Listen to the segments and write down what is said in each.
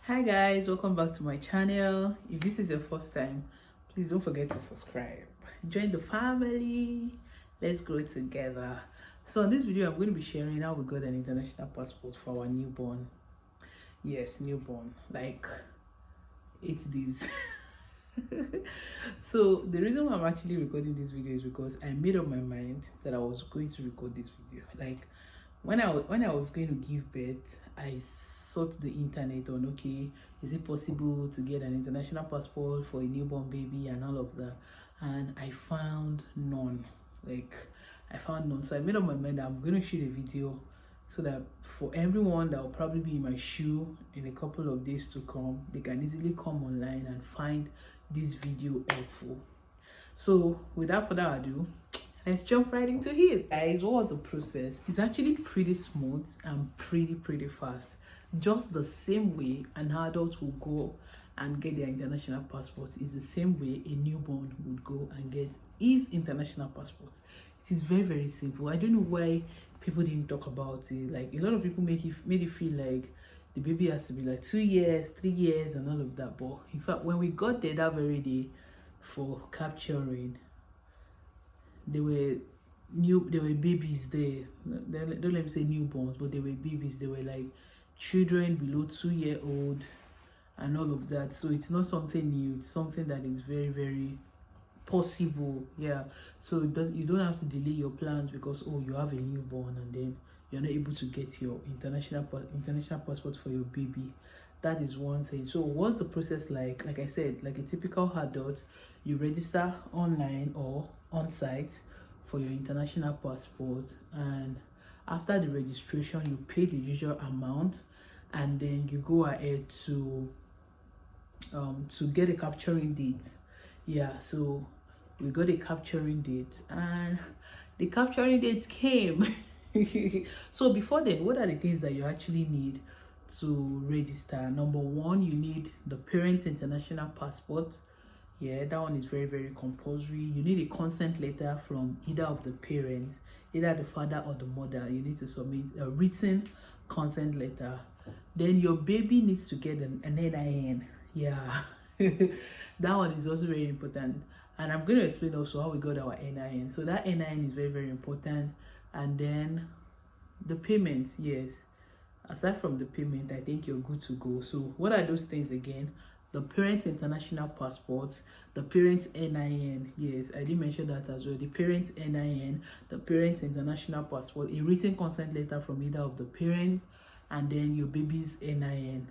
Hi guys, welcome back to my channel. If this is your first time, please don't forget to subscribe. Join the family. Let's grow together. So in this video, I'm going to be sharing how we got an international passport for our newborn. Yes, newborn, like 8 days. So the reason why I'm actually recording this video is because I made up my mind that I was going to record this video. Like when I was going to give birth, I sought the internet on, okay, is it possible to get an international passport for a newborn baby and all of that, and I found none. Like I found none. So I made up my mind that I'm going to shoot a video so that for everyone that will probably be in my shoe in a couple of days to come, they can easily come online and find this video helpful. So without further ado, let's jump right into it. Guys, what was the process? It's actually pretty smooth and pretty fast. Just the same way an adult will go and get their international passport is the same way a newborn would go and get his international passport. It is very simple. I don't know why people didn't talk about it. Like a lot of people made it feel like the baby has to be like 2 years, 3 years and all of that. But in fact, when we got there that very day for capturing, they were babies there. Don't let me say newborns, but they were babies. They were like children below 2 year old and all of that. So it's not something new. It's something that is very possible. Yeah. So you don't have to delay your plans because you have a newborn and then you're not able to get your international passport for your baby. That is one thing. So what's the process like? Like I said, like a typical adult, you register online or on site for your international passport, and after the registration you pay the usual amount, and then you go ahead to get a capturing date. Yeah, so we got a capturing date and the capturing date came. So before then, what are the things that you actually need to register? Number one, you need the parent's international passport. Yeah, that one is very compulsory. You need a consent letter from either of the parents, either the father or the mother. You need to submit a written consent letter. Then your baby needs to get an NIN. Yeah. That one is also very important, and I'm going to explain also how we got our NIN. So that NIN is very important. And then the payment, yes, aside from the payment, I think you're good to go. So what are those things again? The parent's international passport, the parent's NIN. Yes, I did mention that as well. The parent's NIN, the parent's international passport, a written consent letter from either of the parents, and then your baby's NIN.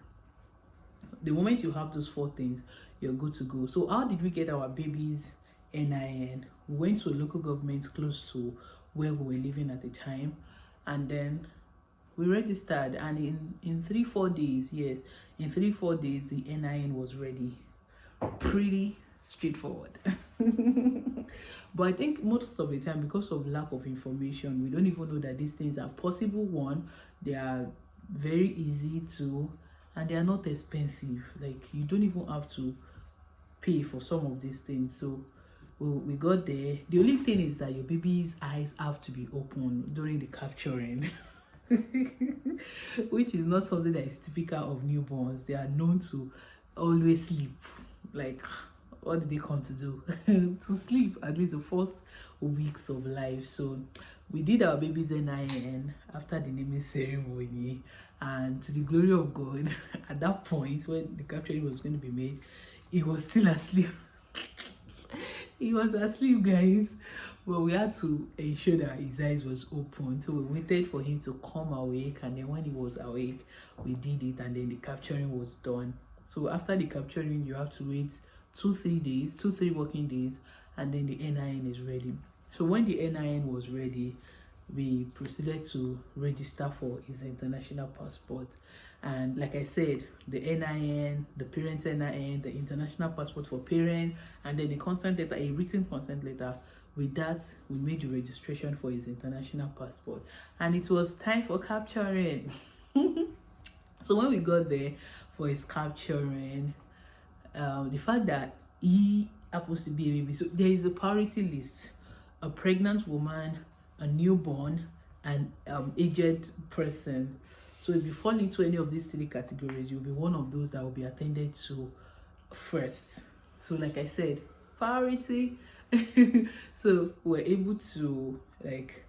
The moment you have those 4 things, you're good to go. So how did we get our baby's NIN? We went to a local government close to where we were living at the time, and then we registered, and in 3-4 days, yes, in 3-4 days the NIN was ready. Pretty straightforward. But I think most of the time, because of lack of information, we don't even know that these things are possible. One, they are very easy to, and they are not expensive. Like you don't even have to pay for some of these things. So we got there. The only thing is that your baby's eyes have to be open during the capturing. Which is not something that is typical of newborns. They are known to always sleep. Like, what did they come to do? To sleep at least the first weeks of life. So we did our baby's NIN after the naming ceremony, and to the glory of God, at that point when the capturing was going to be made, he was still asleep. He was asleep, guys. Well, we had to ensure that his eyes was open, so we waited for him to come awake, and then when he was awake, we did it, and then the capturing was done. So after the capturing, you have to wait 2-3 working days, and then the NIN is ready. So when the NIN was ready, we proceeded to register for his international passport. And like I said, the NIN, the parent's NIN, the international passport for parent, and then the consent letter, a written consent letter. With that, we made the registration for his international passport, and it was time for capturing. So when we got there for his capturing, the fact that he happens to be a baby, so there is a priority list: a pregnant woman, a newborn, and aged person. So if you fall into any of these 3 categories, you'll be one of those that will be attended to first. So like I said, priority. So we're able to like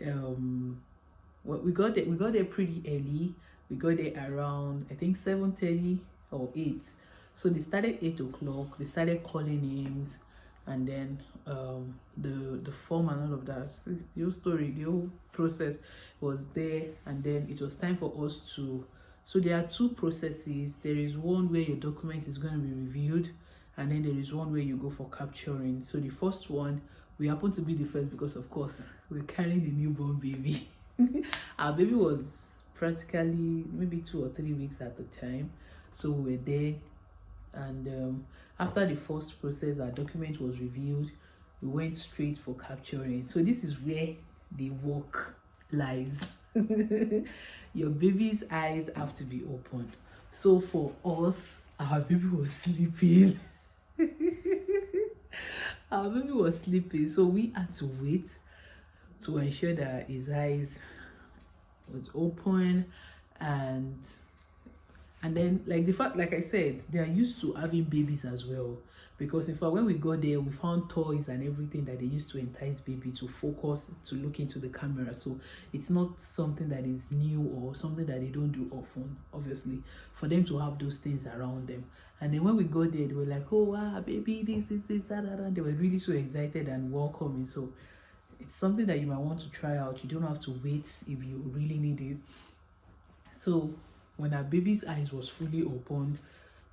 well, we got there pretty early. We got there around, I think, 7:30 or 8. So they started 8 o'clock. They started calling names, and then the form and all of that. The whole story, the whole process was there, and then it was time for us to. So there are 2 processes. There is one where your document is going to be reviewed, and then there is one where you go for capturing. So the first one, we happen to be the first because, of course, we're carrying the newborn baby. Our baby was practically maybe 2 or 3 weeks at the time, so we were there. And after the first process, our document was reviewed. We went straight for capturing. So this is where the work lies. Your baby's eyes have to be open. So for us, our baby was sleeping. Our baby was sleeping, so we had to wait to ensure that his eyes was open. And then, like the fact, like I said, they are used to having babies as well, because in fact when we got there, we found toys and everything that they used to entice baby to focus, to look into the camera. So it's not something that is new or something that they don't do often, obviously, for them to have those things around them. And then when we got there, they were like, oh wow, baby, this, that, and they were really so excited and welcoming. So it's something that you might want to try out. You don't have to wait if you really need it. So when our baby's eyes was fully opened,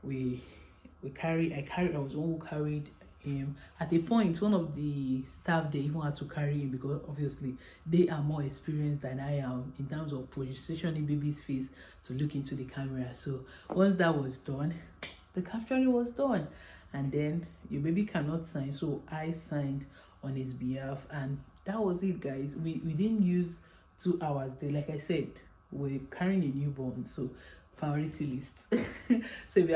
I was the one who carried him. At a point, one of the staff, they even had to carry him because obviously they are more experienced than I am in terms of positioning baby's face to look into the camera. So once that was done, the capturing was done, and then your baby cannot sign, so I signed on his behalf, and that was it, guys. We didn't use 2 hours there. Like I said, we're carrying a newborn, so priority list. So if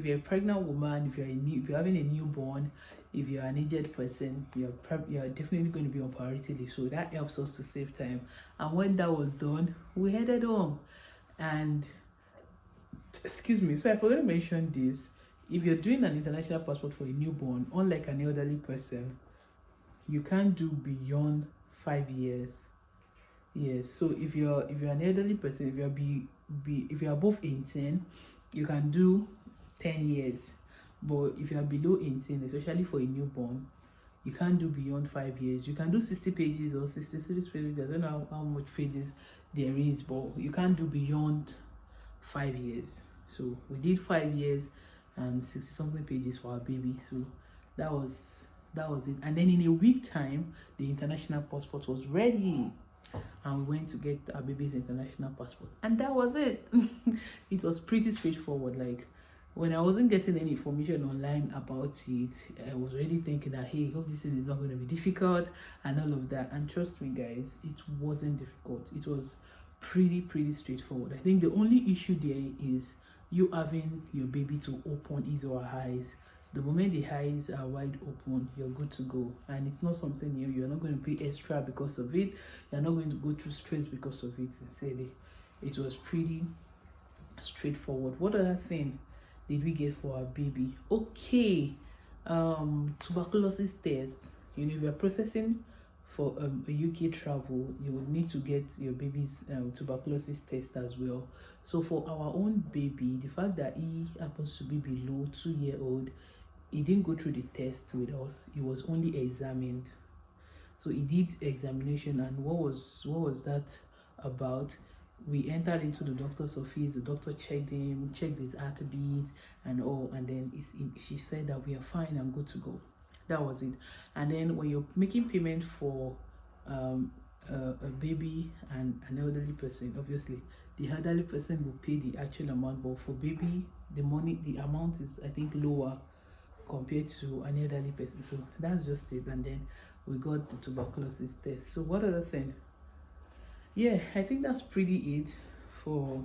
you're a pregnant woman, if you're having a newborn, if you're an aged person, you're definitely going to be on priority list. So that helps us to save time. And when that was done, we headed home. And excuse me, so I forgot to mention this. If you're doing an international passport for a newborn, unlike an elderly person, you can't do beyond 5 years. Yes, so if you're an elderly person, if you're above 18, you can do 10 years. But if you are below 18, especially for a newborn, you can't do beyond 5 years. You can do 60 pages or 66 pages. I don't know how much pages there is, but you can't do beyond 5 years. So we did 5 years and 60 something pages for our baby. So that was it. And then in a week time, the international passport was ready, and we went to get our baby's international passport, and that was it. It was pretty straightforward. Like, when I wasn't getting any information online about it, I was already thinking that, hey, hope this thing is not going to be difficult and all of that. And trust me, guys, it wasn't difficult. It was pretty straightforward. I think the only issue there is you having your baby to open his or her eyes. The moment the eyes are wide open, you're good to go. And it's not something new. You're not going to pay extra because of it. You're not going to go through stress because of it. Sincerely, it was pretty straightforward. What other thing did we get for our baby? Okay, tuberculosis test. You know, if you're processing for a UK travel, you would need to get your baby's tuberculosis test as well. So for our own baby, the fact that he happens to be below 2-year-old, he didn't go through the test with us. He was only examined. So he did examination, and what was that about? We entered into the doctor's office. The doctor checked him, checked his heartbeat and all, and then she said that we are fine and good to go. That was it. And then when you're making payment for a baby and an elderly person, obviously the elderly person will pay the actual amount, but for baby, the amount is, I think, lower compared to an elderly person. So that's just it. And then we got the tuberculosis test. So what other thing? Yeah, I think that's pretty it for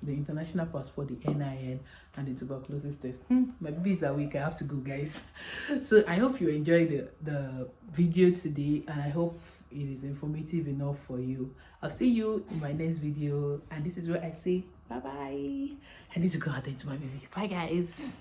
the international passport, the NIN, and the tuberculosis test. My baby is awake. I have to go, guys. So I hope you enjoyed the video today, and I hope it is informative enough for you. I'll see you in my next video, and this is where I say bye bye. I need to go attend to my baby. Bye guys.